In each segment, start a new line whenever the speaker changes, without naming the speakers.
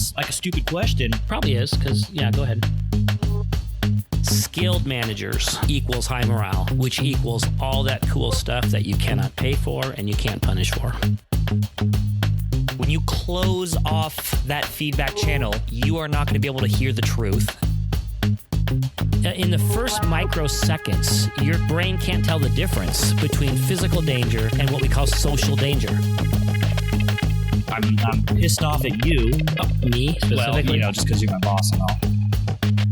sounds like a stupid question.
Probably is, because, yeah, go ahead. Skilled managers equals high morale, which equals all that cool stuff that you cannot pay for and you can't punish for.
When you close off that feedback channel, you are not going to be able to hear the truth.
In the first microseconds, your brain can't tell the difference between physical danger and what we call social danger.
I'm pissed off at you.
Me, specifically?
Well, just because you're my boss and all.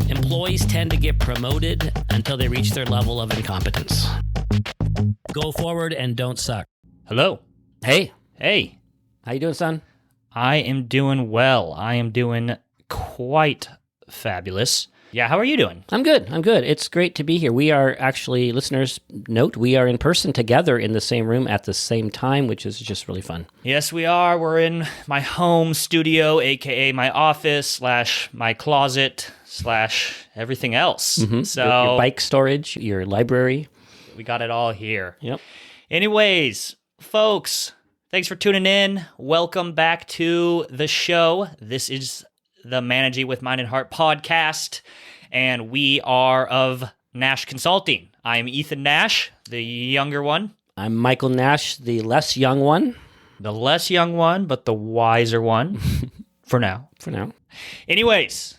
Employees tend to get promoted until they reach their level of incompetence. Go forward and don't suck.
Hello.
Hey.
Hey.
How you doing, son?
I am doing well. I am doing quite fabulous. Yeah, how are you doing?
I'm good. It's great to be here. We are actually, listeners, note, we are in person together in the same room at the same time, which is just really fun.
Yes, we are. We're in my home studio, a.k.a. my office / my closet / everything else.
Mm-hmm.
So
your bike storage, your library.
We got it all here.
Yep.
Anyways, folks, thanks for tuning in. Welcome back to the show. This is the Managing with Mind and Heart podcast, and we are of Nash Consulting. I am Ethan Nash, the younger one.
I'm Michael Nash, the less young one.
The less young one, but the wiser one. For now. Anyways,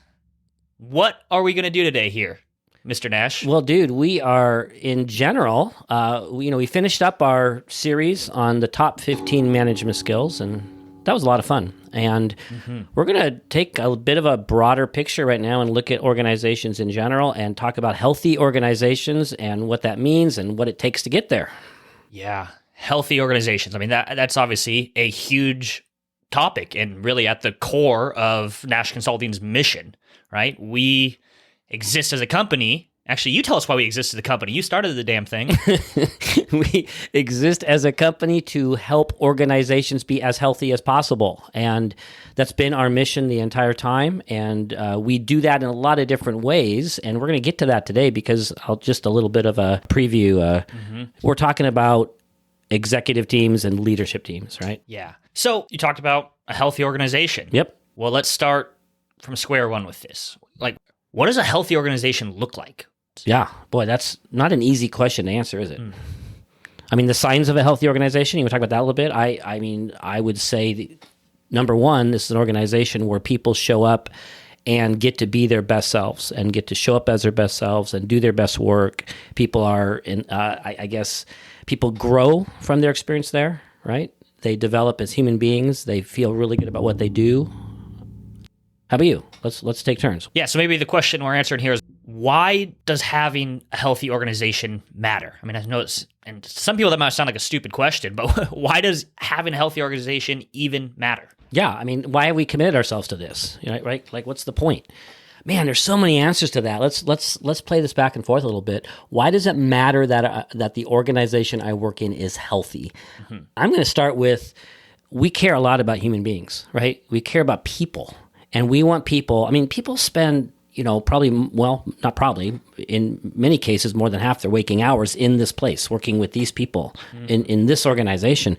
what are we going to do today here, Mr. Nash?
Well, dude, we are, in general, we finished up our series on the top 15 management skills, and that was a lot of fun. And we're going to take a bit of a broader picture right now and look at organizations in general and talk about healthy organizations and what that means and what it takes to get there.
Yeah, healthy organizations. I mean, that's obviously a huge topic and really at the core of Nash Consulting's mission, right? We exist as a company. Actually, you tell us why we exist as a company. You started the damn thing.
We exist as a company to help organizations be as healthy as possible. And that's been our mission the entire time. And we do that in a lot of different ways. And we're going to get to that today because just a little bit of a preview. We're talking about executive teams and leadership teams, right?
Yeah. So you talked about a healthy organization.
Yep.
Well, let's start from square one with this. Like, what does a healthy organization look like?
Yeah, boy, that's not an easy question to answer, is it? I mean, the signs of a healthy organization, you want to talk about that a little bit? I mean, I would say, number one, this is an organization where people show up and get to be their best selves and get to show up as their best selves and do their best work. People are, I guess, people grow from their experience there, right? They develop as human beings. They feel really good about what they do. How about you? Let's take turns.
Yeah, so maybe the question we're answering here is, why does having a healthy organization matter? I mean, I know and to some people that might sound like a stupid question, but why does having a healthy organization even matter?
Yeah, I mean, why have we committed ourselves to this? Right? Like, what's the point? Man, there's so many answers to that. Let's play this back and forth a little bit. Why does it matter that the organization I work in is healthy? I'm going to start with, we care a lot about human beings, right? We care about people. And we want people, I mean, people spend, not probably, in many cases, more than half their waking hours in this place, working with these people in this organization.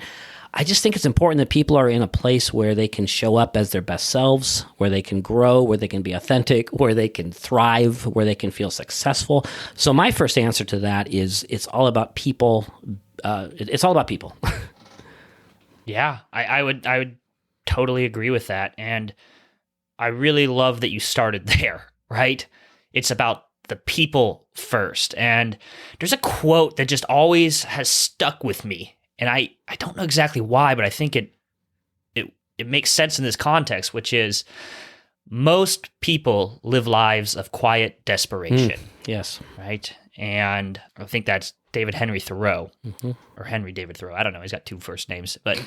I just think it's important that people are in a place where they can show up as their best selves, where they can grow, where they can be authentic, where they can thrive, where they can feel successful. So my first answer to that is it's all about people. It's all about people.
Yeah, I would totally agree with that. And I really love that you started there, right? It's about the people first. And there's a quote that just always has stuck with me. And I don't know exactly why, but I think it makes sense in this context, which is most people live lives of quiet desperation.
Yes.
Right? And I think that's David Henry Thoreau, or Henry David Thoreau. I don't know. He's got two first names. But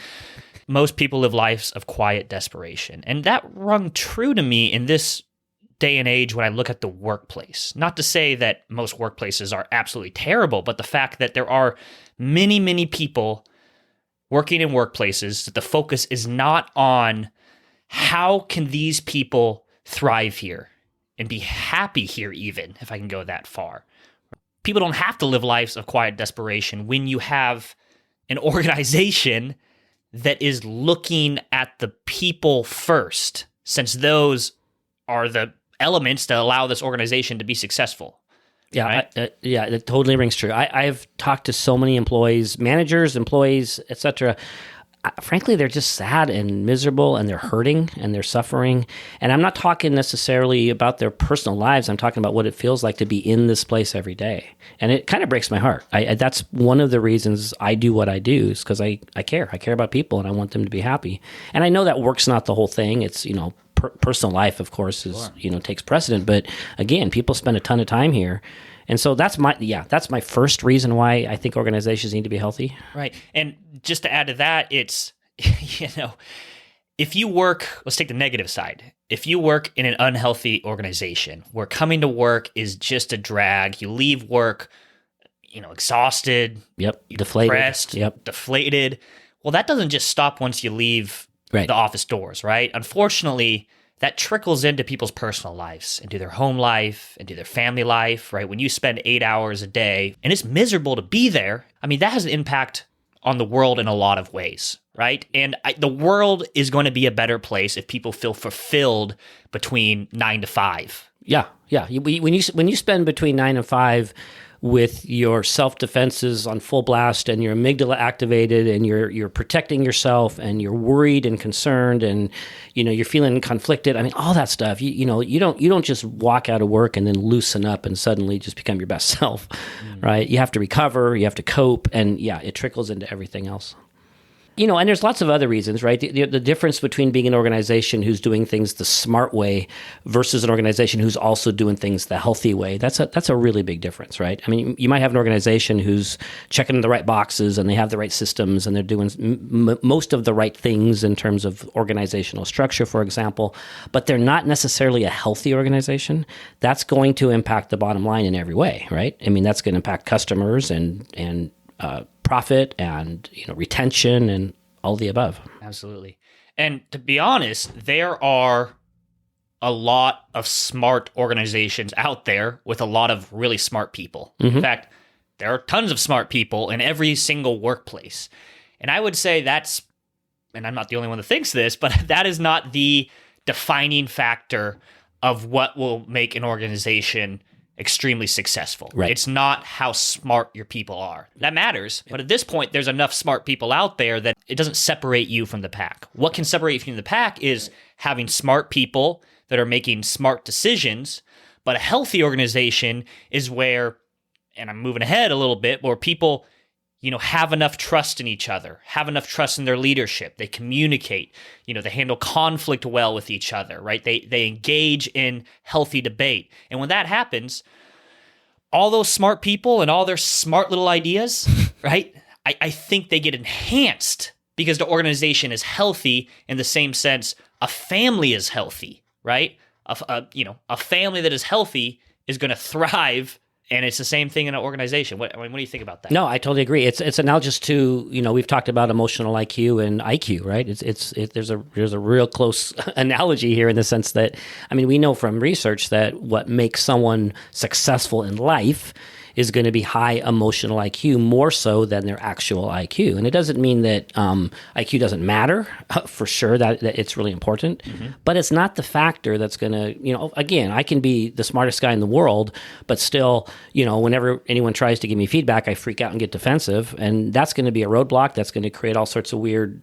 most people live lives of quiet desperation. And that rung true to me in this day and age when I look at the workplace. Not to say that most workplaces are absolutely terrible, but the fact that there are many, many people working in workplaces that the focus is not on how can these people thrive here and be happy here, even if I can go that far. People don't have to live lives of quiet desperation when you have an organization that is looking at the people first, since those are the elements that allow this organization to be successful.
Yeah,
right?
Yeah, it totally rings true. I've talked to so many employees, managers, employees, etc. Frankly, they're just sad and miserable, and they're hurting and they're suffering. And I'm not talking necessarily about their personal lives. I'm talking about what it feels like to be in this place every day. And it kind of breaks my heart. That's one of the reasons I do what I do, is because I care. I care about people, and I want them to be happy. And I know that work's not the whole thing. It's, personal life, of course, is takes precedent. But again, people spend a ton of time here. And so that's my first reason why I think organizations need to be healthy.
Right. And just to add to that, it's, if you work, let's take the negative side. If you work in an unhealthy organization where coming to work is just a drag, you leave work, exhausted,
deflated,
depressed, deflated. Well, that doesn't just stop once you leave the office doors, right? Unfortunately, that trickles into people's personal lives, into their home life, into their family life, right? When you spend 8 hours a day and it's miserable to be there, that has an impact on the world in a lot of ways, right? And the world is going to be a better place if people feel fulfilled between 9 to 5.
Yeah. When you spend between 9 and 5 with your self-defenses on full blast and your amygdala activated and you're protecting yourself and you're worried and concerned and you're feeling conflicted, all that stuff, you don't just walk out of work and then loosen up and suddenly just become your best self, right? You have to recover, you have to cope, and it trickles into everything else. And there's lots of other reasons, right? The difference between being an organization who's doing things the smart way versus an organization who's also doing things the healthy way, that's a really big difference, right? You might have an organization who's checking the right boxes and they have the right systems and they're doing most of the right things in terms of organizational structure, for example, but they're not necessarily a healthy organization. That's going to impact the bottom line in every way, right? That's going to impact customers and profit and retention and all the above.
Absolutely. And to be honest, there are a lot of smart organizations out there with a lot of really smart people. Mm-hmm. In fact, there are tons of smart people in every single workplace. And I would say that's, and I'm not the only one that thinks this, but that is not the defining factor of what will make an organization extremely successful.
Right.
It's not how smart your people are. That matters, but at this point, there's enough smart people out there that it doesn't separate you from the pack. What can separate you from the pack is having smart people that are making smart decisions, but a healthy organization is where, and I'm moving ahead a little bit, where people have enough trust in each other, have enough trust in their leadership. They communicate, they handle conflict well with each other, right? They engage in healthy debate. And when that happens, all those smart people and all their smart little ideas, right? I think they get enhanced because the organization is healthy in the same sense a family is healthy, right? A family that is healthy is going to thrive. And it's the same thing in an organization. What do you think about that?
No, I totally agree. It's analogous to, we've talked about emotional IQ and IQ, right? There's a real close analogy here in the sense that, we know from research that what makes someone successful in life is going to be high emotional IQ more so than their actual IQ. And it doesn't mean that IQ doesn't matter, for sure, that it's really important, but it's not the factor that's going to, again, I can be the smartest guy in the world, but still, whenever anyone tries to give me feedback, I freak out and get defensive. And that's going to be a roadblock. That's going to create all sorts of weird,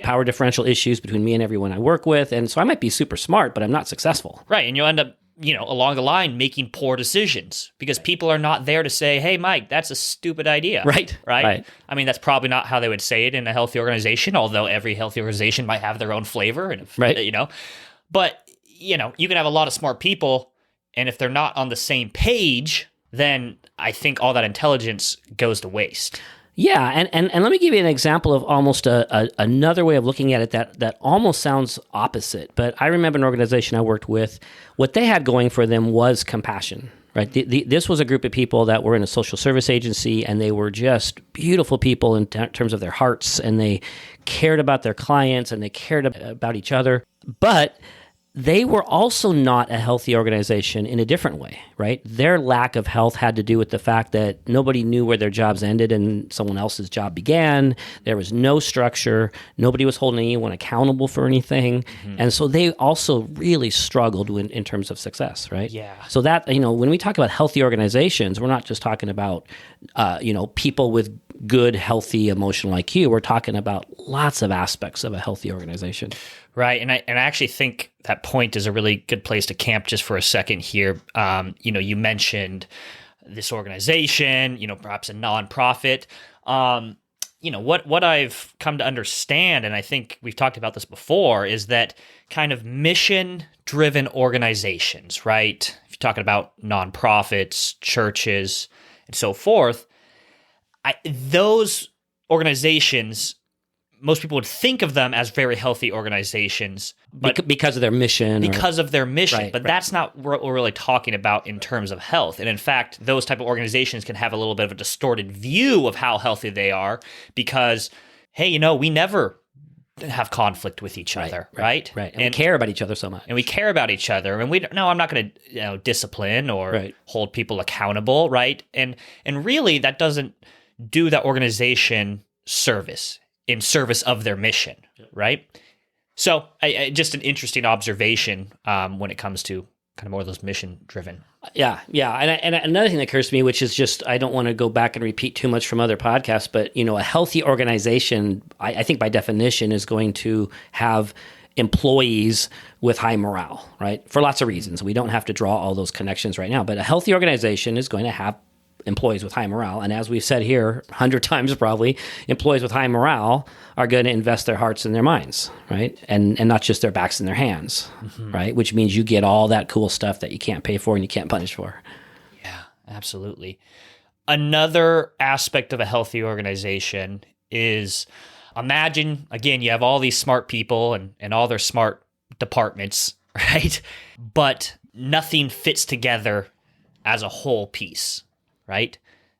power differential issues between me and everyone I work with. And so I might be super smart, but I'm not successful.
Right. And you'll end up along the line making poor decisions because people are not there to say, hey, Mike, that's a stupid idea.
Right.
That's probably not how they would say it in a healthy organization, although every healthy organization might have their own flavor. And but, you can have a lot of smart people, and if they're not on the same page, then I think all that intelligence goes to waste.
Yeah, and let me give you an example of almost another way of looking at it that almost sounds opposite. But I remember an organization I worked with, what they had going for them was compassion, right? This was a group of people that were in a social service agency, and they were just beautiful people in terms of their hearts, and they cared about their clients, and they cared about each other. But they were also not a healthy organization in a different way, right? Their lack of health had to do with the fact that nobody knew where their jobs ended and someone else's job began. There was no structure. Nobody was holding anyone accountable for anything. And so they also really struggled in terms of success, right?
Yeah.
So that, when we talk about healthy organizations, we're not just talking about, people with good, healthy emotional IQ. We're talking about lots of aspects of a healthy organization.
Right, and I actually think that point is a really good place to camp just for a second here. You mentioned this organization, perhaps a nonprofit. What I've come to understand, and I think we've talked about this before, is that kind of mission-driven organizations, right? If you're talking about nonprofits, churches, and so forth, those organizations, most people would think of them as very healthy organizations, but
because of their mission.
Of their mission.
Right,
but
right.
That's not what we're really talking about in terms of health. And in fact, those type of organizations can have a little bit of a distorted view of how healthy they are because, hey, we never have conflict with each other, right?
Right. And we care about each other so much.
And we care about each other. And I'm not going to discipline or hold people accountable, right? And really, that doesn't do that organization service in service of their mission, right? So just an interesting observation when it comes to kind of more of those mission-driven.
Yeah. And another thing that occurs to me, which is just, I don't want to go back and repeat too much from other podcasts, but, a healthy organization, I think by definition, is going to have employees with high morale, right? For lots of reasons. We don't have to draw all those connections right now, but a healthy organization is going to have employees with high morale. And as we've said here 100 times probably, employees with high morale are going to invest their hearts and their minds, right? And not just their backs and their hands, right? Which means you get all that cool stuff that you can't pay for and you can't punish for.
Yeah, absolutely. Another aspect of a healthy organization is, imagine, again, you have all these smart people and all their smart departments, right? But nothing fits together as a whole piece. Right?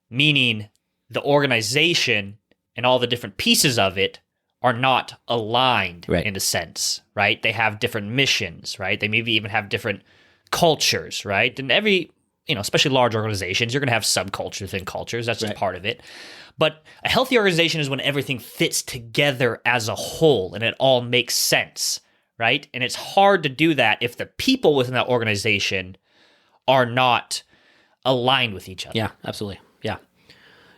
Meaning the organization and all the different pieces of it are not aligned in a sense, right? They have different missions, right? They maybe even have different cultures, right? And every, especially large organizations, you're going to have subcultures within cultures. That's just part of it. But a healthy organization is when everything fits together as a whole and it all makes sense, right? And it's hard to do that if the people within that organization are not aligned with each other.
Yeah, absolutely.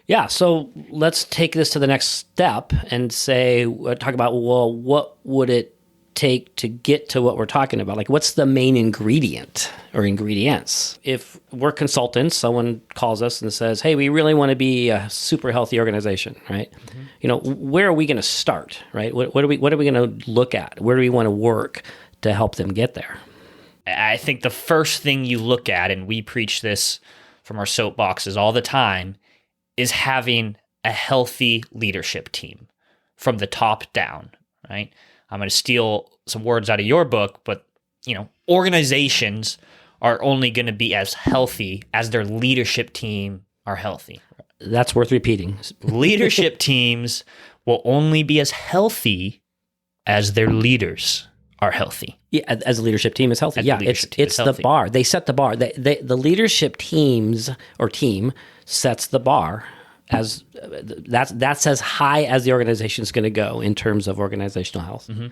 Yeah. So let's take this to the next step and talk about, well, what would it take to get to what we're talking about? Like, what's the main ingredient or ingredients? If we're consultants, someone calls us and says, hey, we really want to be a super healthy organization, right? Where are we going to start, right? What are we going to look at? Where do we want to work to help them get there?
I think the first thing you look at, and we preach this from our soapboxes all the time, is having a healthy leadership team from the top down, right? I'm going to steal some words out of your book, but, organizations are only going to be as healthy as their leadership team are healthy.
That's worth repeating.
Leadership teams will only be as healthy as their leaders are healthy.
Yeah, as a leadership team is healthy. It's the bar. They set the bar. The leadership team sets the bar as that's as high as the organization is going to go in terms of organizational health.
Mm-hmm.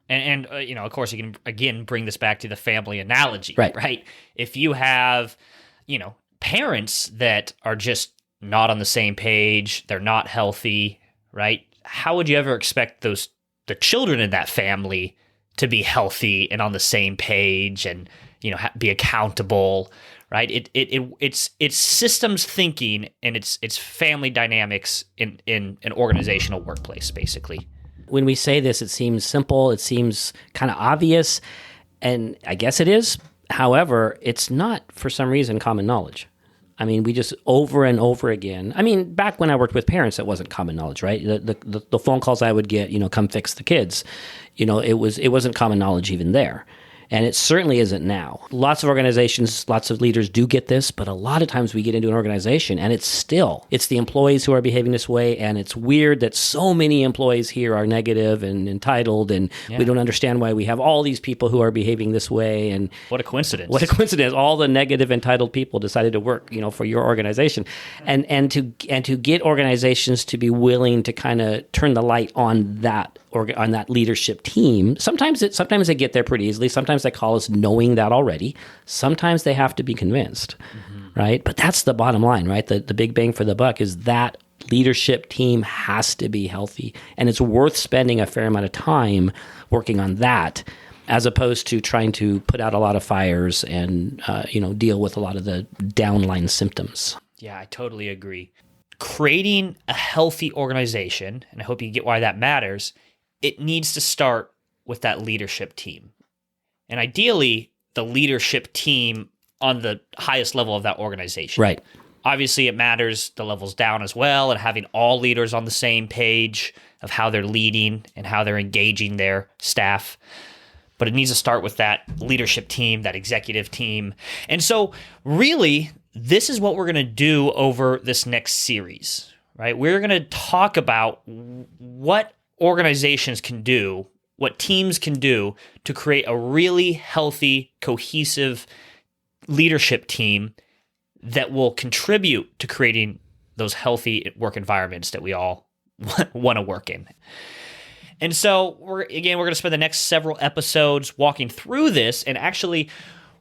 And of course, you can again bring this back to the family analogy, right? If you have, parents that are just not on the same page, they're not healthy, right? How would you ever expect the children in that family to be healthy and on the same page and be accountable, right? It's systems thinking and it's family dynamics in an organizational workplace, basically.
When we say this, it seems simple, it seems kind of obvious, and I guess it is. However, it's not for some reason common knowledge. I mean, we just over and over again. I mean, back when I worked with parents, it wasn't common knowledge, right? The phone calls I would get, come fix the kids. It wasn't common knowledge even there. And it certainly isn't now. Lots of organizations, lots of leaders do get this, but a lot of times we get into an organization and it's the employees who are behaving this way. And it's weird that so many employees here are negative and entitled, and we don't understand why we have all these people who are behaving this way. And
what a coincidence.
What a coincidence. All the negative entitled people decided to work, for your organization. And to get organizations to be willing to kind of turn the light on that leadership team. Sometimes they get there pretty easily. Sometimes they call us knowing that already. Sometimes they have to be convinced, right? But that's the bottom line, right? The big bang for the buck is that leadership team has to be healthy. And it's worth spending a fair amount of time working on that, as opposed to trying to put out a lot of fires and deal with a lot of the downline symptoms.
Yeah, I totally agree. Creating a healthy organization, and I hope you get why that matters, it needs to start with that leadership team. And ideally, the leadership team on the highest level of that organization.
Right.
Obviously, it matters the levels down as well, and having all leaders on the same page of how they're leading and how they're engaging their staff. But it needs to start with that leadership team, that executive team. And so really, this is what we're going to do over this next series, right? We're going to talk about what organizations can do, what teams can do to create a really healthy, cohesive leadership team that will contribute to creating those healthy work environments that we all want to work in. And so, we're going to spend the next several episodes walking through this, and actually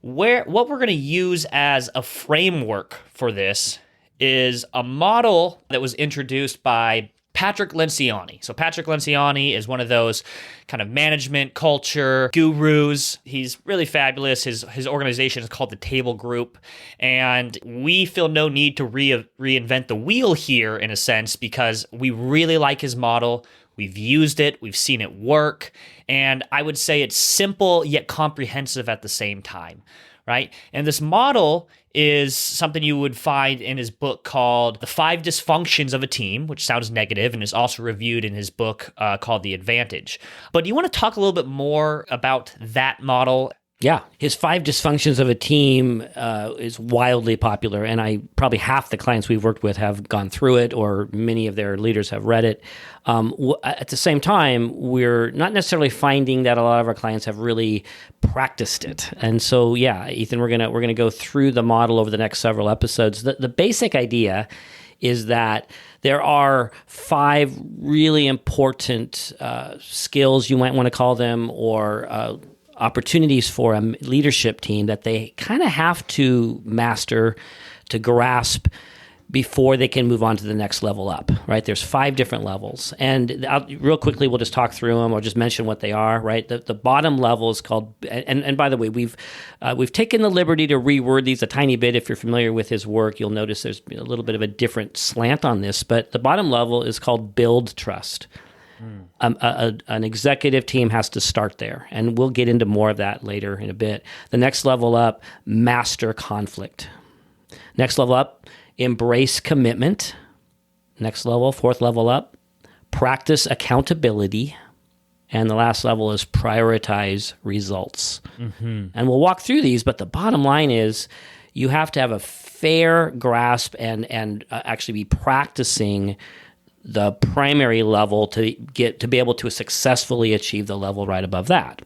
what we're going to use as a framework for this is a model that was introduced by Patrick Lencioni. So Patrick Lencioni is one of those kind of management culture gurus. He's really fabulous. His organization is called the Table Group, and we feel no need to reinvent the wheel here in a sense, because we really like his model. We've used it, we've seen it work, and I would say it's simple yet comprehensive at the same time, right? And this model is something you would find in his book called The 5 Dysfunctions of a Team, which sounds negative and is also reviewed in his book called The Advantage. But do you want to talk a little bit more about that model?
Yeah, his 5 Dysfunctions of a Team is wildly popular, and probably half the clients we've worked with have gone through it, or many of their leaders have read it. At the same time, we're not necessarily finding that a lot of our clients have really practiced it. And so, yeah, Ethan, we're gonna go through the model over the next several episodes. The basic idea is that there are 5 really important skills, you might want to call them, or opportunities for a leadership team that they kind of have to master, to grasp, before they can move on to the next level up, right? There's 5 different levels. And real quickly, we'll just talk through them or just mention what they are, right? The bottom level is called, and by the way, we've taken the liberty to reword these a tiny bit. If you're familiar with his work, you'll notice there's a little bit of a different slant on this, but the bottom level is called build trust. An executive team has to start there, and we'll get into more of that later in a bit. The next level up, master conflict. Next level up, embrace commitment. Next level, 4th level up, practice accountability. And the last level is prioritize results. And we'll walk through these, but the bottom line is you have to have a fair grasp and actually be practicing the primary level to be able to successfully achieve the level right above that,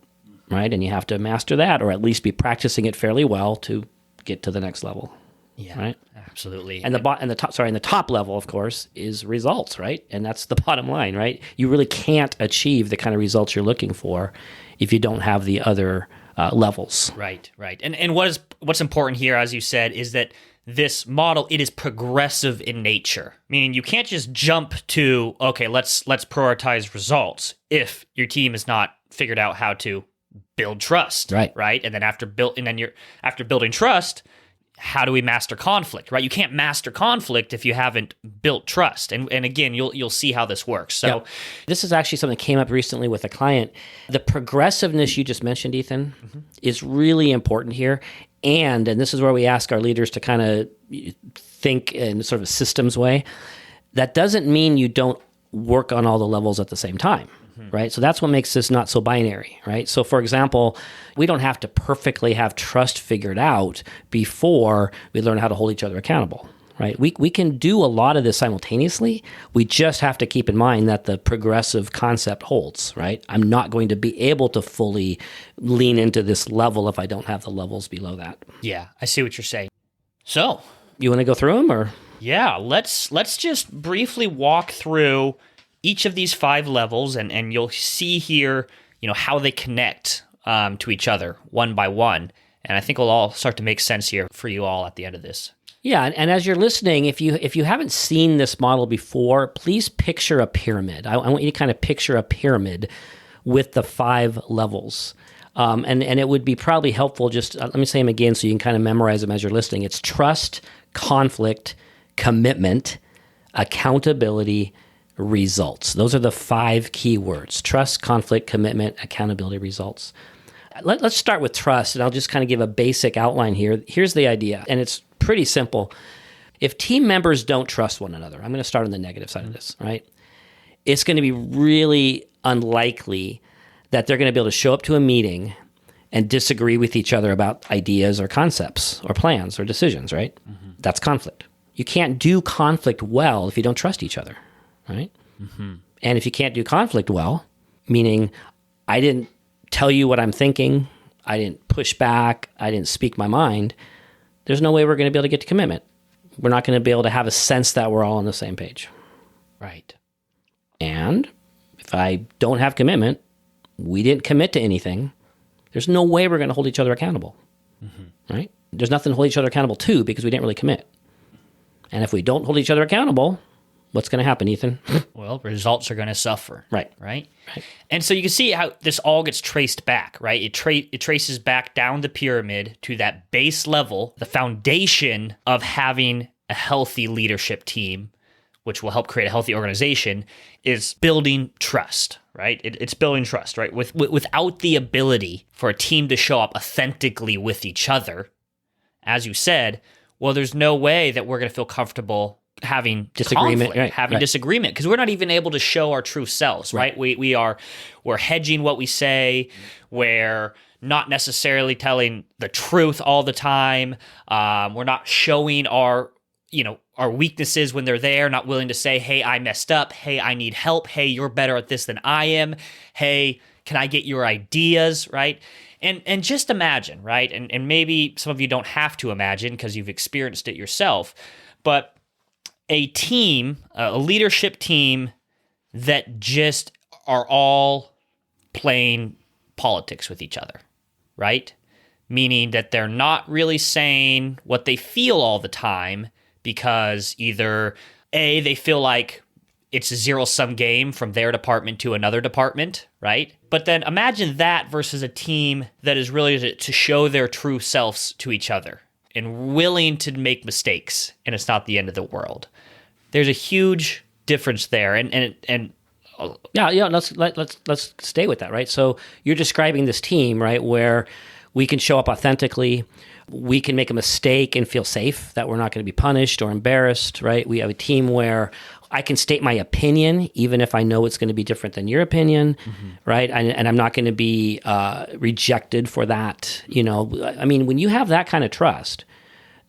right? And you have to master that, or at least be practicing it fairly well to get to the next level.
Yeah,
right.
Absolutely.
And the top level, of course, is results, right? And that's the bottom line, right? You really can't achieve the kind of results you're looking for if you don't have the other levels.
Right. And what's important here, as you said, is that this model, it is progressive in nature, meaning you can't just jump to, okay, let's prioritize results if your team has not figured out how to build trust, right? And then after building trust, how do we master conflict, right? You can't master conflict if you haven't built trust. And again, you'll see how this works. So
this is actually something that came up recently with a client. The progressiveness you just mentioned, Ethan, is really important here. And this is where we ask our leaders to kind of think in sort of a systems way. That doesn't mean you don't work on all the levels at the same time, right? So that's what makes this not so binary, right? So for example, we don't have to perfectly have trust figured out before we learn how to hold each other accountable, right? We can do a lot of this simultaneously. We just have to keep in mind that the progressive concept holds, right? I'm not going to be able to fully lean into this level if I don't have the levels below that.
Yeah, I see what you're saying. So,
you want to go through them, or?
Yeah, let's just briefly walk through each of these 5 levels, and you'll see here, how they connect to each other one by one. And I think it'll all start to make sense here for you all at the end of this.
Yeah, and as you're listening, if you haven't seen this model before, please picture a pyramid. I want you to kind of picture a pyramid with the 5 levels. And it would be probably helpful, just let me say them again so you can kind of memorize them as you're listening. It's trust, conflict, commitment, accountability, results. Those are the 5 key words: trust, conflict, commitment, accountability, results. Let's start with trust, and I'll just kind of give a basic outline here. Here's the idea, and it's pretty simple. If team members don't trust one another, I'm going to start on the negative side of this, right? It's going to be really unlikely that they're going to be able to show up to a meeting and disagree with each other about ideas or concepts or plans or decisions, right? Mm-hmm. That's conflict. You can't do conflict well if you don't trust each other, right? Mm-hmm. And if you can't do conflict well, meaning I didn't tell you what I'm thinking, I didn't push back, I didn't speak my mind, there's no way we're going to be able to get to commitment. We're not going to be able to have a sense that we're all on the same page.
Right.
And if I don't have commitment, we didn't commit to anything, there's no way we're going to hold each other accountable, right? There's nothing to hold each other accountable to because we didn't really commit. And if we don't hold each other accountable, what's going to happen, Ethan?
Well, results are going to suffer.
Right.
And so you can see how this all gets traced back, right? It traces back down the pyramid to that base level, the foundation of having a healthy leadership team, which will help create a healthy organization, is building trust, right? It's building trust, right? Without the ability for a team to show up authentically with each other, as you said, well, there's no way that we're going to feel comfortable having
disagreement,
conflict, disagreement, because we're not even able to show our true selves, right? We're hedging what we say. We're not necessarily telling the truth all the time. We're not showing our weaknesses when they're there, not willing to say, hey, I messed up. Hey, I need help. Hey, you're better at this than I am. Hey, can I get your ideas, right? And just imagine, right? And maybe some of you don't have to imagine because you've experienced it yourself, but a team, a leadership team that just are all playing politics with each other, right? Meaning that they're not really saying what they feel all the time because either A, they feel like it's a zero-sum game from their department to another department, right? But then imagine that versus a team that is really to show their true selves to each other and willing to make mistakes, and it's not the end of the world. There's a huge difference there, and
yeah. Let's stay with that, right? So you're describing this team, right, where we can show up authentically, we can make a mistake and feel safe that we're not going to be punished or embarrassed, right? We have a team where I can state my opinion, even if I know it's going to be different than your opinion, right? And I'm not going to be rejected for that. I mean, when you have that kind of trust,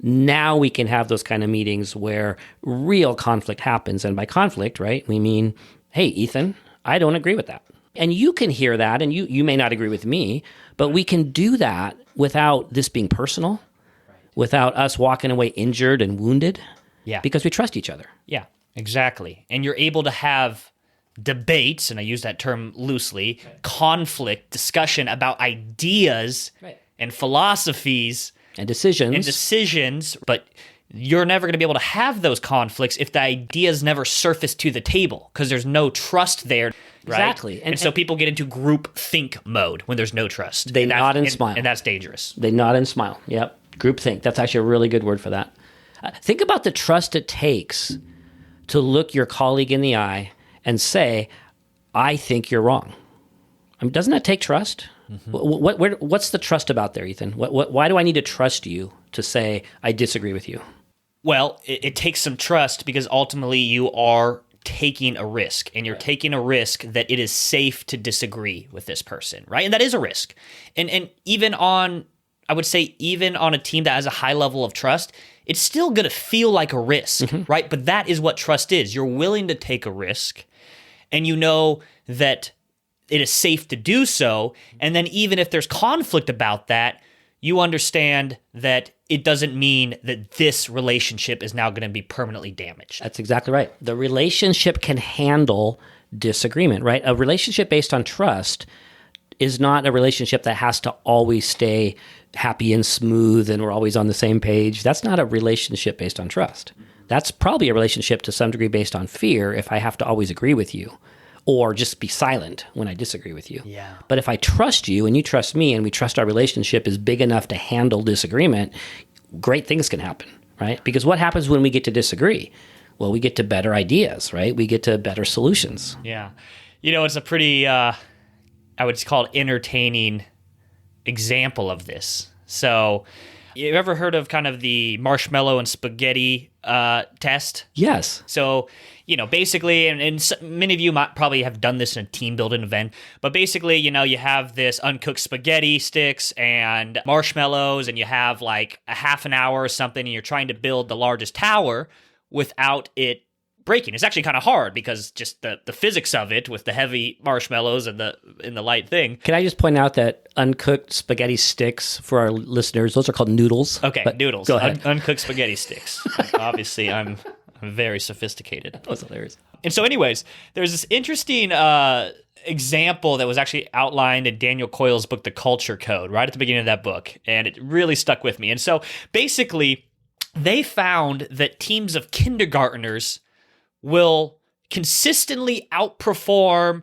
now we can have those kind of meetings where real conflict happens. And by conflict, right, we mean, hey, Ethan, I don't agree with that. And you can hear that, and you may not agree with me, but we can do that without this being personal, without us walking away injured and wounded, because we trust each other.
Yeah, exactly. And you're able to have debates, and I use that term loosely, conflict, discussion about ideas and philosophies
and decisions,
but you're never going to be able to have those conflicts if the ideas never surface to the table because there's no trust there. Right?
Exactly.
And so people get into group think mode when there's no trust.
They nod and smile.
And that's dangerous.
They nod and smile. Yep. Group think. That's actually a really good word for that. Think about the trust it takes to look your colleague in the eye and say, I think you're wrong. I mean, doesn't that take trust? What's the trust about there, Ethan? Why do I need to trust you to say I disagree with you?
Well, it takes some trust because ultimately you are taking a risk, and you're taking a risk that it is safe to disagree with this person, right? And that is a risk. And even on, I would say, even on a team that has a high level of trust, it's still going to feel like a risk, right? But that is what trust is. You're willing to take a risk, and you know that it is safe to do so. And then even if there's conflict about that, you understand that it doesn't mean that this relationship is now going to be permanently damaged.
That's exactly right. The relationship can handle disagreement, right? A relationship based on trust is not a relationship that has to always stay happy and smooth and we're always on the same page. That's not a relationship based on trust. That's probably a relationship to some degree based on fear if I have to always agree with you or just be silent when I disagree with you.
Yeah.
But if I trust you and you trust me and we trust our relationship is big enough to handle disagreement, great things can happen, right? Because what happens when we get to disagree? Well, we get to better ideas, right? We get to better solutions.
Yeah. It's a pretty, I would call it entertaining example of this. So you ever heard of kind of the marshmallow and spaghetti test?
Yes.
So, basically, and many of you might probably have done this in a team building event, but basically, you have this uncooked spaghetti sticks and marshmallows, and you have like a half an hour or something, and you're trying to build the largest tower without it breaking. It's actually kind of hard because just the physics of it with the heavy marshmallows and the light thing.
Can I just point out that uncooked spaghetti sticks, for our listeners, those are called noodles.
Okay, noodles.
Go ahead.
Uncooked spaghetti sticks. Obviously, I'm very sophisticated.
That was hilarious.
And so anyways, there's this interesting example that was actually outlined in Daniel Coyle's book, The Culture Code, right at the beginning of that book. And it really stuck with me. And so basically, they found that teams of kindergartners will consistently outperform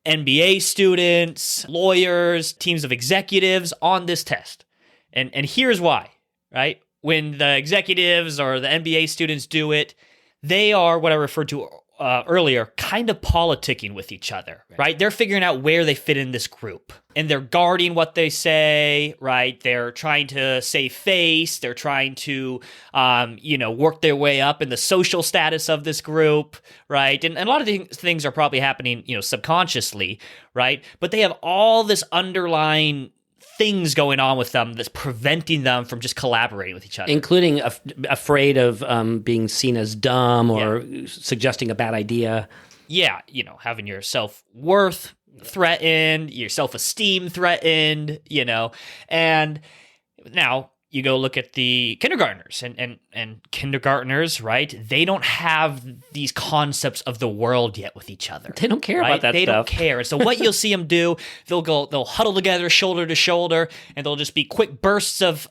MBA students, lawyers, teams of executives on this test. And here's why, right? When the executives or the MBA students do it, they are what I referred to earlier, kind of politicking with each other, right? They're figuring out where they fit in this group. And they're guarding what they say, right? They're trying to save face. They're trying to, work their way up in the social status of this group, right? And a lot of things are probably happening, subconsciously, right? But they have all this underlying things going on with them that's preventing them from just collaborating with each other.
Including afraid of being seen as dumb or suggesting a bad idea.
Yeah, having your self-worth threatened, your self-esteem threatened, and now you go look at the kindergartners and kindergartners, right? They don't have these concepts of the world yet with each other.
They don't care
right?
about that
they
stuff.
Don't care. And so what you'll see them do, they'll huddle together shoulder to shoulder, and they'll just be quick bursts of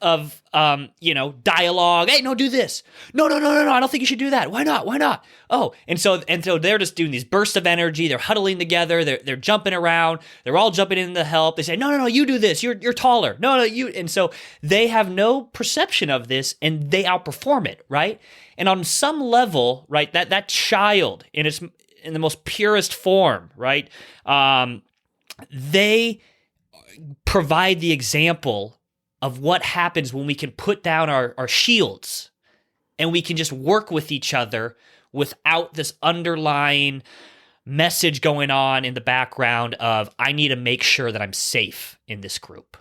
dialogue. Hey, no, do this. No, I don't think you should do that. Why not? Oh, and so they're just doing these bursts of energy. They're huddling together. They're jumping around. They're all jumping in to help. They say, no, you do this. You're taller. No, you. And so they have no perception of this, and they outperform it, right? And on some level, right, that child in the most purest form, right, they provide the example of what happens when we can put down our shields and we can just work with each other without this underlying message going on in the background of, I need to make sure that I'm safe in this group,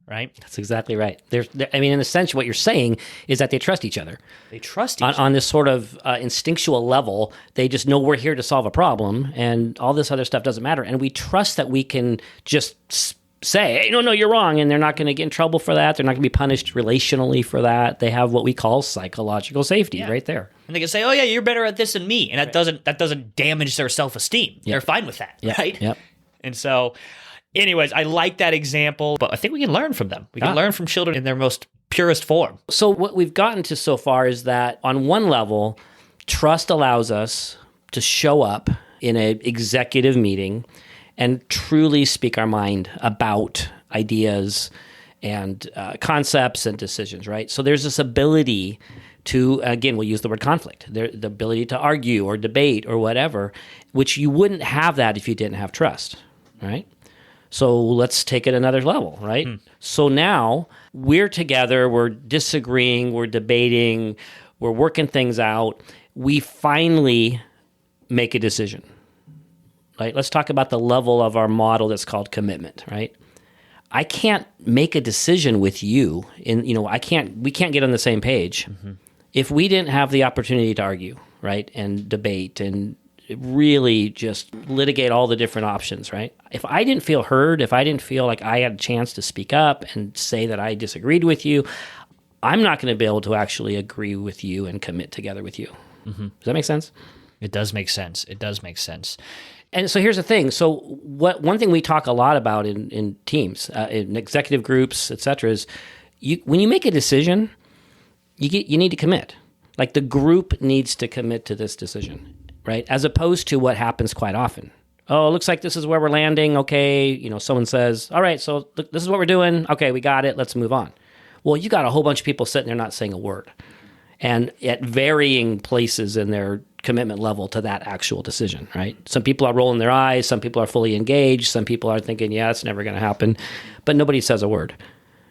right?
That's exactly right. In a sense, what you're saying is that they trust each other.
They trust each other.
On this sort of instinctual level, they just know we're here to solve a problem and all this other stuff doesn't matter. And we trust that we can just say, hey, no, you're wrong, and they're not going to get in trouble for that. They're not going to be punished relationally for that. They have what we call psychological safety right there.
And they can say, oh yeah, you're better at this than me, and that doesn't damage their self-esteem. They're fine with that, right?
Yep.
And so, anyways, I like that example, but I think we can learn from them. We can learn from children in their most purest form.
So what we've gotten to so far is that on one level, trust allows us to show up in an executive meeting and truly speak our mind about ideas and concepts and decisions, right? So there's this ability to, again, we'll use the word conflict, the ability to argue or debate or whatever, which you wouldn't have that if you didn't have trust, right? So let's take it another level, right? So now we're together, we're disagreeing, we're debating, we're working things out. We finally make a decision, right? Let's talk about the level of our model that's called commitment, right? I can't make a decision with you we can't get on the same page if we didn't have the opportunity to argue, right? And debate and really just litigate all the different options, right? If I didn't feel heard, if I didn't feel like I had a chance to speak up and say that I disagreed with you, I'm not going to be able to actually agree with you and commit together with you. Does that make sense?
It does make sense. It does make sense.
And so here's the thing. So one thing we talk a lot about in teams, in executive groups, et cetera, is when you make a decision, you need to commit. Like the group needs to commit to this decision, right? As opposed to what happens quite often. Oh, it looks like this is where we're landing. Okay, someone says, all right, so this is what we're doing. Okay, we got it. Let's move on. Well, you got a whole bunch of people sitting there not saying a word, and at varying places in their commitment level to that actual decision, right? Some people are rolling their eyes. Some people are fully engaged. Some people are thinking, yeah, it's never going to happen. But nobody says a word,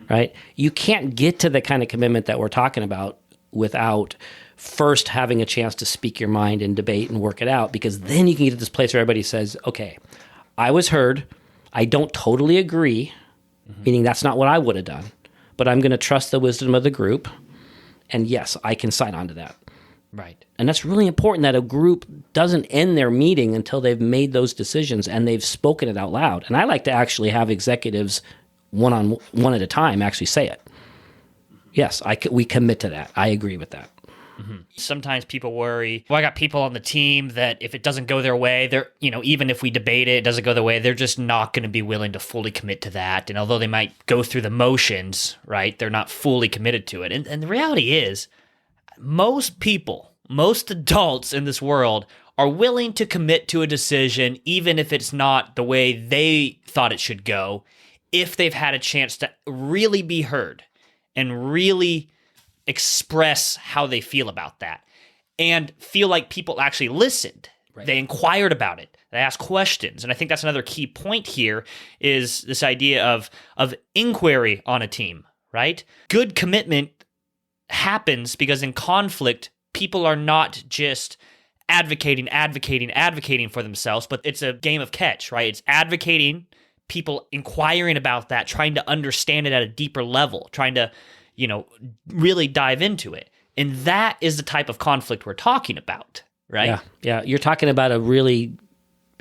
right? You can't get to the kind of commitment that we're talking about without first having a chance to speak your mind and debate and work it out, because then you can get to this place where everybody says, okay, I was heard. I don't totally agree, meaning that's not what I would have done, but I'm going to trust the wisdom of the group. And yes, I can sign on to that.
Right.
And that's really important, that a group doesn't end their meeting until they've made those decisions and they've spoken it out loud. And I like to actually have executives one at a time actually say it. Yes, we commit to that. I agree with that.
Sometimes people worry, I got people on the team that if it doesn't go their way, they're, even if we debate it doesn't go their way, they're just not going to be willing to fully commit to that. And although they might go through the motions, right, they're not fully committed to it. And the reality is, most people, most adults in this world are willing to commit to a decision, even if it's not the way they thought it should go, if they've had a chance to really be heard and really express how they feel about that and feel like people actually listened. Right. They inquired about it. They asked questions. And I think that's another key point here is this idea of inquiry on a team, right? Good commitment happens because in conflict, people are not just advocating for themselves, but it's a game of catch, right? It's advocating, people inquiring about that, trying to understand it at a deeper level, trying to, really dive into it. And that is the type of conflict we're talking about, right?
Yeah. You're talking about a really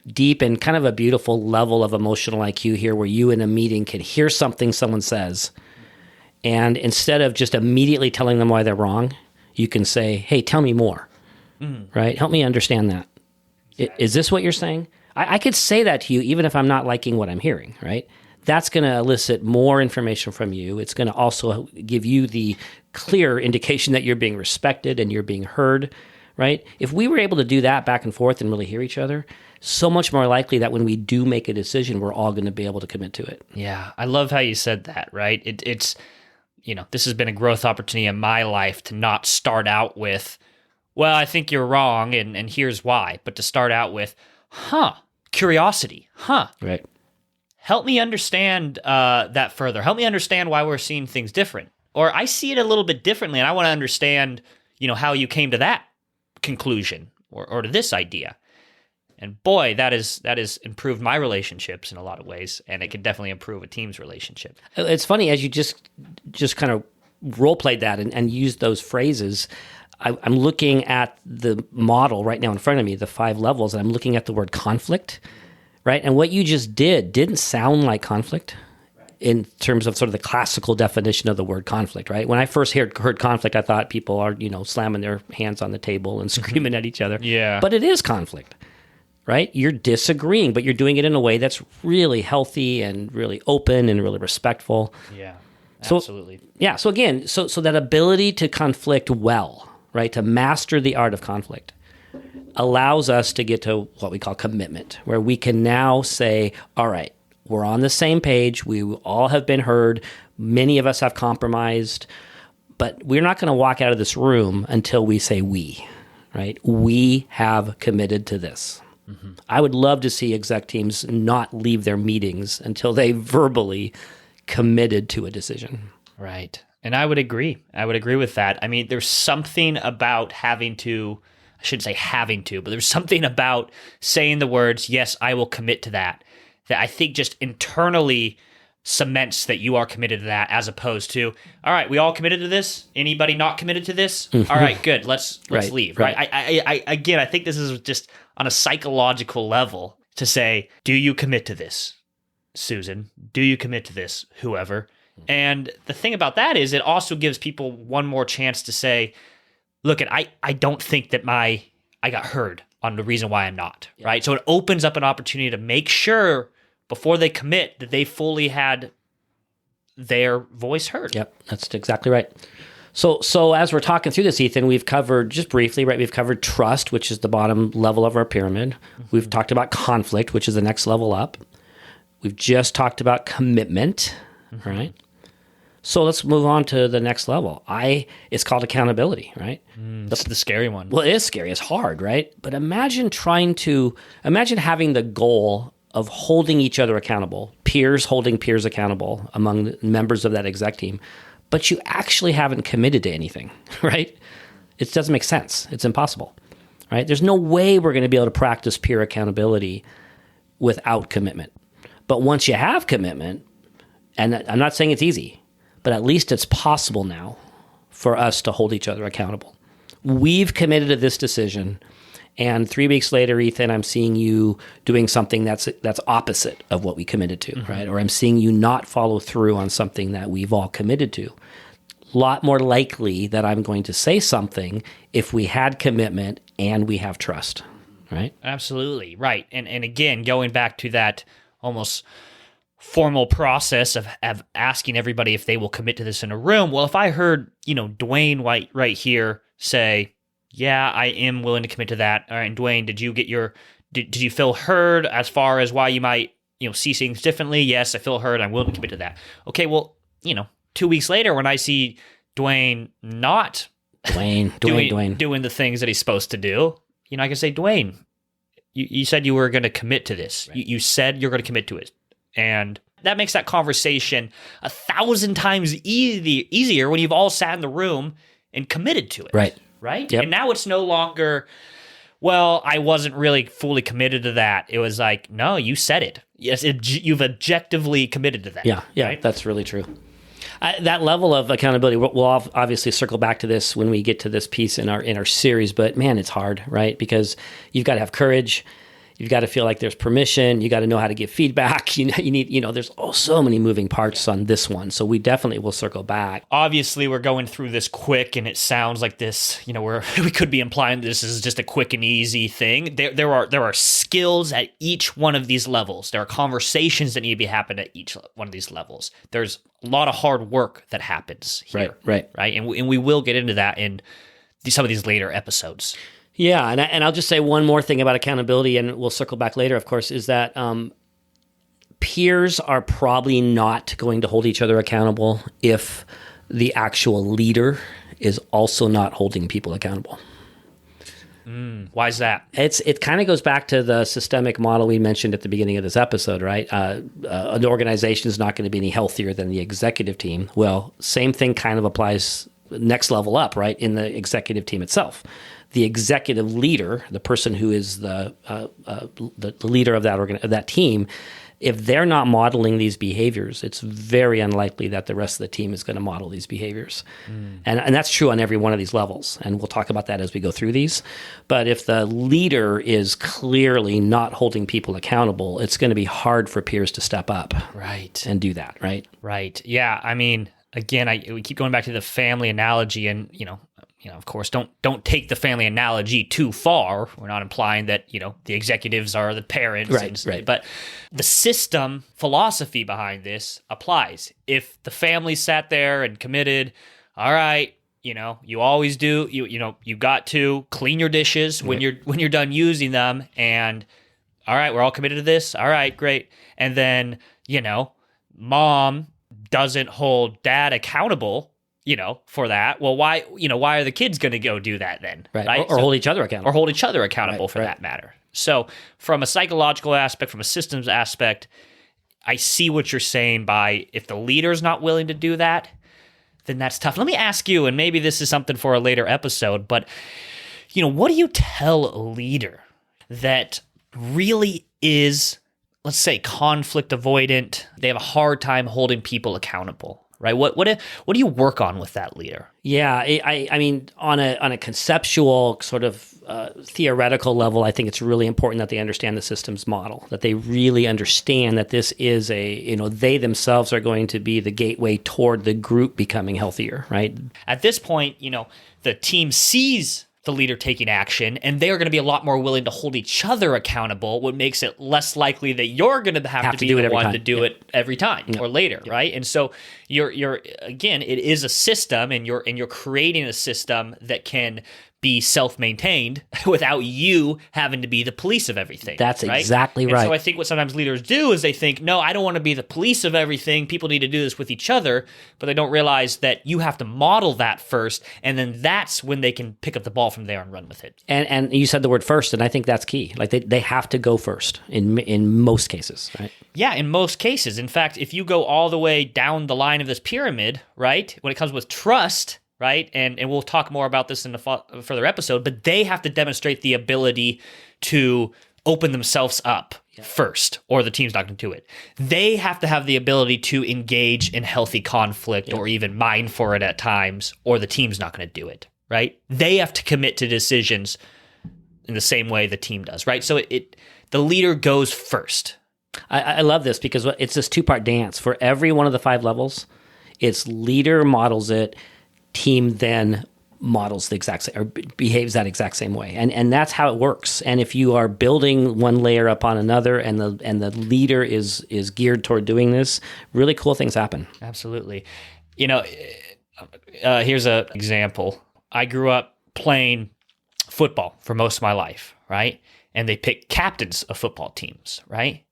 deep and kind of a beautiful level of emotional IQ here, where you in a meeting can hear something someone says, and instead of just immediately telling them why they're wrong, you can say, hey, tell me more, right? Help me understand that. Exactly. Is this what you're saying? I could say that to you even if I'm not liking what I'm hearing, right? That's going to elicit more information from you. It's going to also give you the clear indication that you're being respected and you're being heard, right? If we were able to do that back and forth and really hear each other, so much more likely that when we do make a decision, we're all going to be able to commit to it.
Yeah, I love how you said that, right? It's this has been a growth opportunity in my life to not start out with, well, I think you're wrong and here's why, but to start out with, curiosity,
Right.
Help me understand that further. Help me understand why we're seeing things different. Or I see it a little bit differently, and I want to understand, how you came to that conclusion or to this idea. And boy, that has improved my relationships in a lot of ways, and it can definitely improve a team's relationship.
It's funny, as you just kind of role-played that and used those phrases, I'm looking at the model right now in front of me, the 5 levels, and I'm looking at the word conflict. Right? And what you just didn't sound like conflict in terms of sort of the classical definition of the word conflict, right? When I first heard conflict, I thought people are, slamming their hands on the table and screaming at each other.
Yeah.
But it is conflict, right? You're disagreeing, but you're doing it in a way that's really healthy and really open and really respectful.
Yeah, absolutely.
So again, so that ability to conflict well, right? To master the art of conflict allows us to get to what we call commitment, where we can now say, all right, we're on the same page. We all have been heard. Many of us have compromised, but we're not going to walk out of this room until we say we, right? We have committed to this. Mm-hmm. I would love to see exec teams not leave their meetings until they verbally committed to a decision.
Right. And I would agree. I would agree with that. I mean, there's something about having to I shouldn't say having to, but there's something about saying the words, yes, I will commit to that I think just internally cements that you are committed to that, as opposed to, all right, we all committed to this. Anybody not committed to this? All right, good. Let's leave. Right. I think this is just on a psychological level to say, do you commit to this, Susan? Do you commit to this, whoever? And the thing about that is it also gives people one more chance to say, look, I don't think that I got heard on the reason why I'm not, right? So it opens up an opportunity to make sure before they commit that they fully had their voice heard.
Yep, that's exactly right. So as we're talking through this, Ethan, we've covered, just briefly, right, we've covered trust, which is the bottom level of our pyramid. We've talked about conflict, which is the next level up. We've just talked about commitment, right? So let's move on to the next level. It's called accountability, right?
That's the scary one.
Well, it is scary. It's hard, right? But imagine having the goal of holding each other accountable, peers holding peers accountable among the members of that exec team, but you actually haven't committed to anything, right? It doesn't make sense. It's impossible, right? There's no way we're going to be able to practice peer accountability without commitment. But once you have commitment, and I'm not saying it's easy, but at least it's possible now for us to hold each other accountable. We've committed to this decision, and 3 weeks later, Ethan, I'm seeing you doing something that's opposite of what we committed to, right? Or I'm seeing you not follow through on something that we've all committed to. A lot more likely that I'm going to say something if we had commitment and we have trust, right?
Absolutely, right. And again, going back to that almost formal process of asking everybody if they will commit to this in a room. Well, if I heard, Dwayne right here say, yeah, I am willing to commit to that. All right, and Dwayne, did you feel heard as far as why you might, see things differently? Yes, I feel heard. I'm willing to commit to that. Okay, well, 2 weeks later when I see Dwayne not doing the things that he's supposed to do, I can say, Dwayne, you said you were going to commit to this. Right. You said you're going to commit to it. And that makes that conversation 1,000 times easier when you've all sat in the room and committed to it. Right?
Yep.
And now it's no longer, well, I wasn't really fully committed to that. It was like, no, you said it. Yes, you've objectively committed to that.
Yeah,
right?
That's really true. That level of accountability, we'll obviously circle back to this when we get to this piece in our series, but man, it's hard, right? Because you've got to have courage. You've got to feel like there's permission. You got to know how to give feedback. You need, there's so many moving parts on this one. So we definitely will circle back.
Obviously, we're going through this quick, and it sounds like this, we could be implying this is just a quick and easy thing. There are skills at each one of these levels. There are conversations that need to be happening at each one of these levels. There's a lot of hard work that happens here.
Right.
And we will get into that in some of these later episodes.
Yeah, and I'll just say one more thing about accountability, and we'll circle back later, of course, is that peers are probably not going to hold each other accountable if the actual leader is also not holding people accountable.
Why is that?
It kind of goes back to the systemic model we mentioned at the beginning of this episode, right? An organization is not going to be any healthier than the executive team. Well, same thing kind of applies next level up, right, in the executive team itself. The executive leader, the person who is the leader of that team, if they're not modeling these behaviors, it's very unlikely that the rest of the team is going to model these behaviors. And that's true on every one of these levels. And we'll talk about that as we go through these. But if the leader is clearly not holding people accountable, it's going to be hard for peers to step up and do that, right?
Right. Yeah. I mean, again, we keep going back to the family analogy, and, of course, don't take the family analogy too far. We're not implying that, the executives are the parents.
Right.
But the system philosophy behind this applies. If the family sat there and committed, all right, you always do, you got to clean your dishes when you're done using them, and all right, we're all committed to this. All right, great. And then, mom doesn't hold dad accountable, for that. Well, why are the kids going to go do that then?
Right. Or hold each other accountable.
Or hold each other accountable for that matter. So from a psychological aspect, from a systems aspect, I see what you're saying by if the leader's not willing to do that, then that's tough. Let me ask you, and maybe this is something for a later episode, but what do you tell a leader that really is, let's say, conflict avoidant? They have a hard time holding people accountable, right? What do you work on with that leader?
Yeah, I mean, on a conceptual sort of theoretical level, I think it's really important that they understand the systems model, that they really understand that this is they themselves are going to be the gateway toward the group becoming healthier, right?
At this point, the team sees the leader taking action, and they are going to be a lot more willing to hold each other accountable, what makes it less likely that you're going to have to be the one to do it every time or later, right? And so you're again, it is a system, and you're creating a system that can be self-maintained without you having to be the police of everything.
That's exactly right.
And so I think what sometimes leaders do is they think, no, I don't want to be the police of everything. People need to do this with each other, but they don't realize that you have to model that first, and then that's when they can pick up the ball from there and run with it.
And you said the word first, and I think that's key. Like they have to go first in most cases, right?
Yeah, in most cases. In fact, if you go all the way down the line of this pyramid, right, when it comes with trust, right? And we'll talk more about this in a further episode, but they have to demonstrate the ability to open themselves up first, or the team's not going to do it. They have to have the ability to engage in healthy conflict or even mine for it at times, or the team's not going to do it, right? They have to commit to decisions in the same way the team does, right? So the leader goes first.
I love this because it's this two-part dance. For every one of the 5 levels, it's leader models it, team then models the exact same, or behaves that exact same way, and that's how it works. And if you are building one layer upon another, and the leader is geared toward doing this, really cool things happen.
Absolutely. Here's an example. I grew up playing football for most of my life, right? And they picked captains of football teams, right?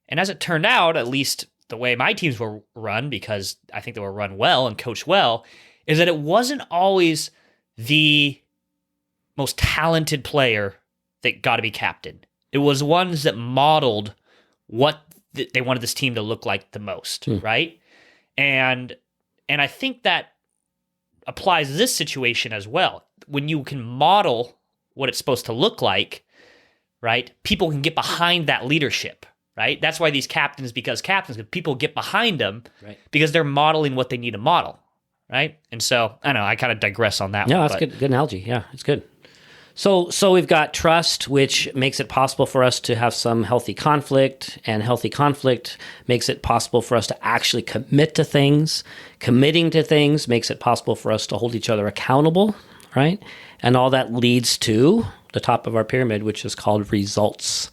And as it turned out, at least the way my teams were run, because I think they were run well and coached well, is that it wasn't always the most talented player that got to be captain. It was ones that modeled what they wanted this team to look like the most, right? And I think that applies to this situation as well. When you can model what it's supposed to look like, right, people can get behind that leadership, right? That's why these captains, because people get behind them, right, because they're modeling what they need to model. Right? And so, I don't know, I kind of digress on that one.
No, that's good analogy. Yeah, it's good. So we've got trust, which makes it possible for us to have some healthy conflict, and healthy conflict makes it possible for us to actually commit to things. Committing to things makes it possible for us to hold each other accountable, right? And all that leads to the top of our pyramid, which is called results.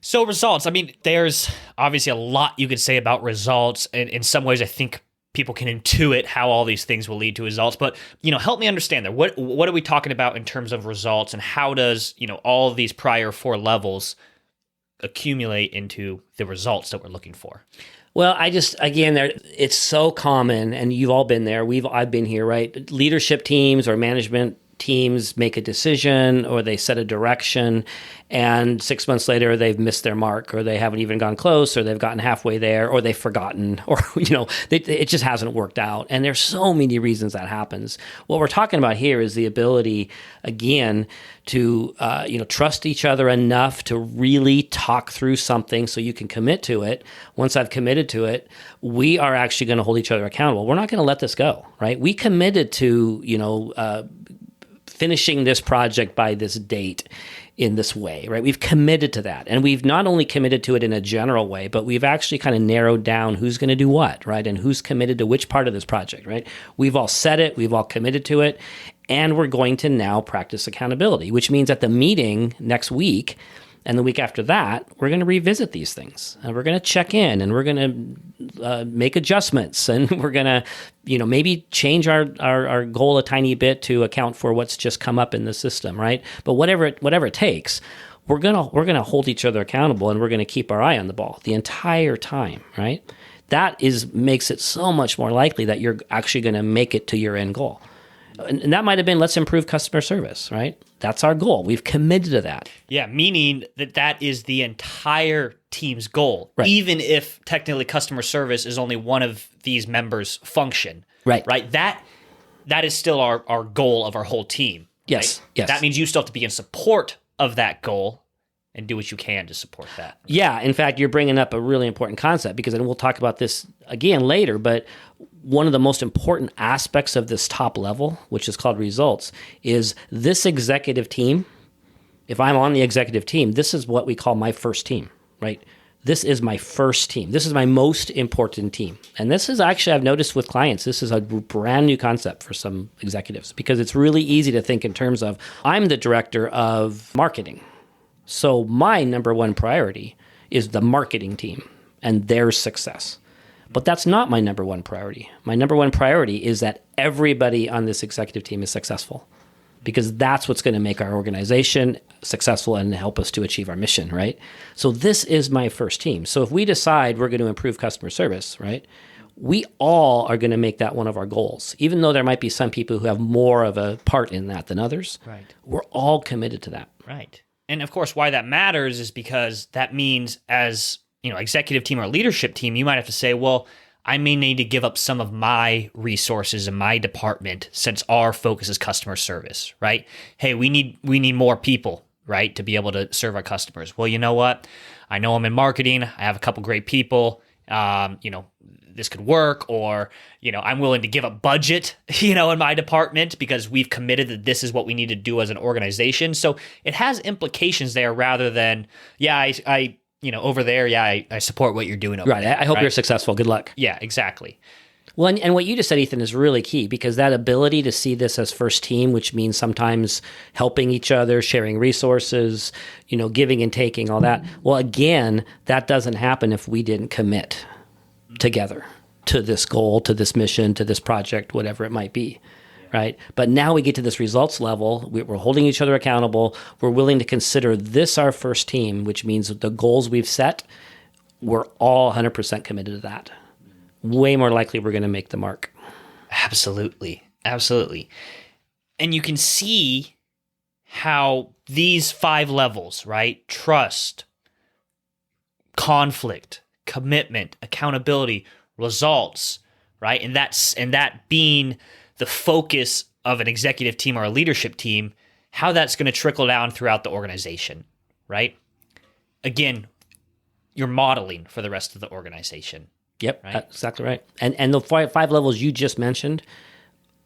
So results, I mean, there's obviously a lot you could say about results, and in some ways I think people can intuit how all these things will lead to results, but help me understand there. What are we talking about in terms of results, and how does all of these prior 4 levels accumulate into the results that we're looking for?
Well, it's so common, and you've all been there. I've been here, right? Leadership teams or management teams make a decision, or they set a direction, and 6 months later they've missed their mark, or they haven't even gone close, or they've gotten halfway there, or they've forgotten, or it just hasn't worked out. And there's so many reasons that happens. What we're talking about here is the ability, again, to trust each other enough to really talk through something so you can commit to it. Once I've committed to it, we are actually going to hold each other accountable. We're not going to let this go, right? We committed to finishing this project by this date in this way, right? We've committed to that. And we've not only committed to it in a general way, but we've actually kind of narrowed down who's going to do what, right? And who's committed to which part of this project, right? We've all said it, we've all committed to it, and we're going to now practice accountability, which means at the meeting next week and the week after that, we're going to revisit these things, and we're going to check in, and we're going to make adjustments, and we're going to, maybe change our goal a tiny bit to account for what's just come up in the system, right? But whatever it takes, we're gonna hold each other accountable, and we're going to keep our eye on the ball the entire time, right? That makes it so much more likely that you're actually going to make it to your end goal. And that might have been, let's improve customer service, right? That's our goal. We've committed to that.
Yeah, meaning that is the entire team's goal,
right,
even if technically customer service is only one of these members' function.
Right.
Right? That is still our goal of our whole team.
Yes.
Right?
Yes.
That means you still have to be in support of that goal and do what you can to support that.
Yeah. In fact, you're bringing up a really important concept because, and we'll talk about this again later, but one of the most important aspects of this top level, which is called results, is this executive team. If I'm on the executive team, this is what we call my first team, right? This is my first team. This is my most important team. And this is actually, I've noticed with clients, this is a brand new concept for some executives because it's really easy to think in terms of, I'm the director of marketing. So my number one priority is the marketing team and their success. But that's not my number one priority. My number one priority is that everybody on this executive team is successful, because that's what's going to make our organization successful and help us to achieve our mission, right? So this is my first team. So if we decide we're going to improve customer service, right, we all are going to make that one of our goals. Even though there might be some people who have more of a part in that than others,
right,
we're all committed to that.
Right. And of course, why that matters is because that means as, executive team or leadership team, you might have to say, well, I may need to give up some of my resources in my department since our focus is customer service, right? Hey, we need more people, right, to be able to serve our customers. Well, you know what? I know I'm in marketing. I have a couple great people. This could work, or, I'm willing to give up budget, in my department because we've committed that this is what we need to do as an organization. So it has implications there rather than, I over there, I support what you're doing over there.
Right. I hope you're successful. Good luck.
Yeah, exactly.
Well, and what you just said, Ethan, is really key because that ability to see this as first team, which means sometimes helping each other, sharing resources, giving and taking, all that. Well, again, that doesn't happen if we didn't commit together to this goal, to this mission, to this project, whatever it might be. Right. But now we get to this results level. We're holding each other accountable. We're willing to consider this our first team, which means the goals we've set, we're all 100% committed to that. Way more likely we're going to make the mark.
Absolutely. Absolutely. And you can see how these 5 levels, right? Trust, conflict, commitment, accountability, results, right? And that being the focus of an executive team or a leadership team, how that's going to trickle down throughout the organization, right? Again, you're modeling for the rest of the organization.
Yep,
right?
That's exactly right. And the 5 levels you just mentioned,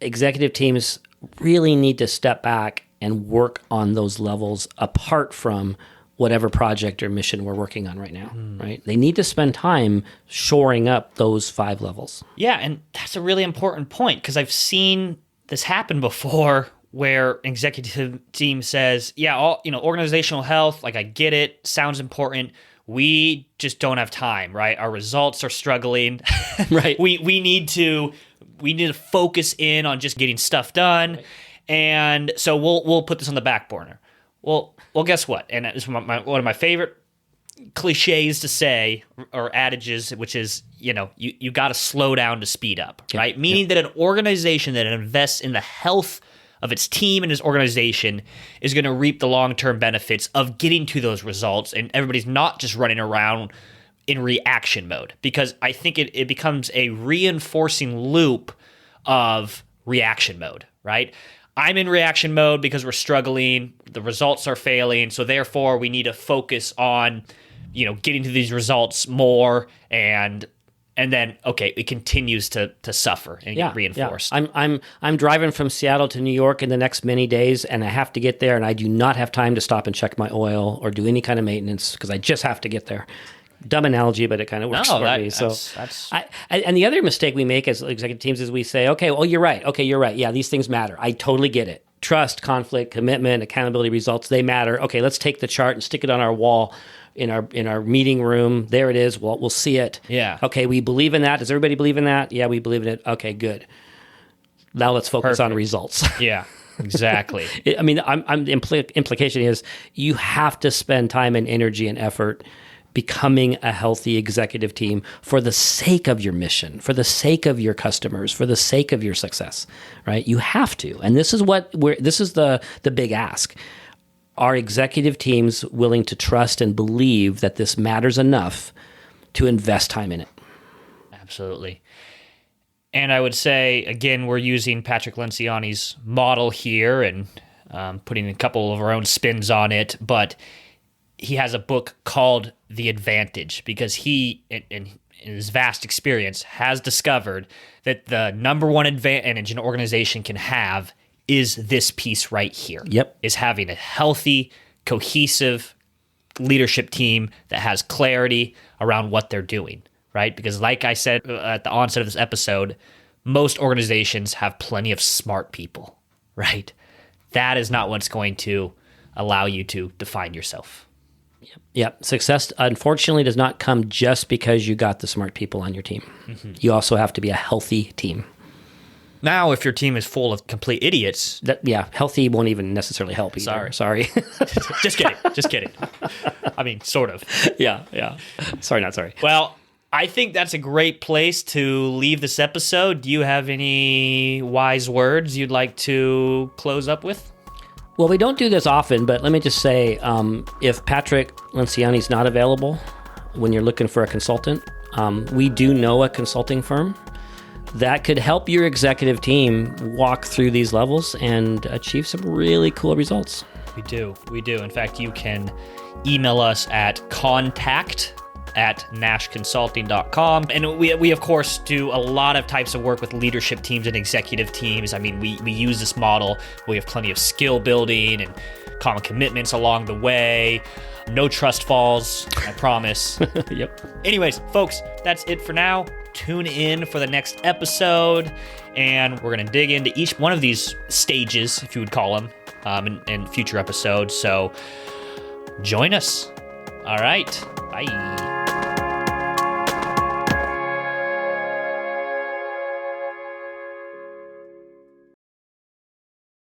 executive teams really need to step back and work on those levels apart from whatever project or mission we're working on right now, right? They need to spend time shoring up those 5 levels.
Yeah, and that's a really important point because I've seen this happen before where an executive team says, organizational health, I get it, sounds important. We just don't have time, right? Our results are struggling.
Right.
We need to focus in on just getting stuff done. Right. And so we'll put this on the back burner. Well, guess what? And it's one of my favorite cliches to say, or adages, which is, you got to slow down to speed up, right? Meaning that an organization that invests in the health of its team and its organization is going to reap the long-term benefits of getting to those results, and everybody's not just running around in reaction mode, because I think it becomes a reinforcing loop of reaction mode, right? I'm in reaction mode because we're struggling, the results are failing, so therefore we need to focus on, getting to these results more, and then it continues to suffer and get reinforced.
Yeah. I'm driving from Seattle to New York in the next many days, and I have to get there, and I do not have time to stop and check my oil or do any kind of maintenance because I just have to get there. Dumb analogy, but it kind of works for me. So, and the other mistake we make as executive teams is we say, okay, well, you're right. Okay, you're right. Yeah, these things matter. I totally get it. Trust, conflict, commitment, accountability, results, they matter. Okay, let's take the chart and stick it on our wall in our meeting room. There it is. Well, we'll see it.
Yeah.
Okay, we believe in that. Does everybody believe in that? Yeah, we believe in it. Okay, good. Now let's focus on results.
Yeah, exactly.
The implication is you have to spend time and energy and effort becoming a healthy executive team for the sake of your mission, for the sake of your customers, for the sake of your success, right? You have to. And this is the big ask. Are executive teams willing to trust and believe that this matters enough to invest time in it?
Absolutely. And I would say, again, we're using Patrick Lencioni's model here, and putting a couple of our own spins on it, but he has a book called The Advantage because he, in his vast experience, has discovered that the number one advantage an organization can have is this piece right here.
Yep.
Is having a healthy, cohesive leadership team that has clarity around what they're doing, right? Because like I said at the onset of this episode, most organizations have plenty of smart people, right? That is not what's going to allow you to define yourself.
Yep. Success, unfortunately, does not come just because you got the smart people on your team. Mm-hmm. You also have to be a healthy team.
Now, if your team is full of complete idiots...
healthy won't even necessarily help either. Sorry.
Just kidding. I mean, sort of.
Yeah. Sorry, not sorry.
Well, I think that's a great place to leave this episode. Do you have any wise words you'd like to close up with?
Well, we don't do this often, but let me just say, if Patrick Lencioni is not available when you're looking for a consultant, we do know a consulting firm that could help your executive team walk through these levels and achieve some really cool results.
We do. In fact, you can email us at contact@nashconsulting.com. And we of course, do a lot of types of work with leadership teams and executive teams. I mean, we use this model. We have plenty of skill building and common commitments along the way. No trust falls, I promise.
Yep.
Anyways, folks, that's it for now. Tune in for the next episode, and we're going to dig into each one of these stages, if you would call them, in future episodes. So join us. All right. Bye.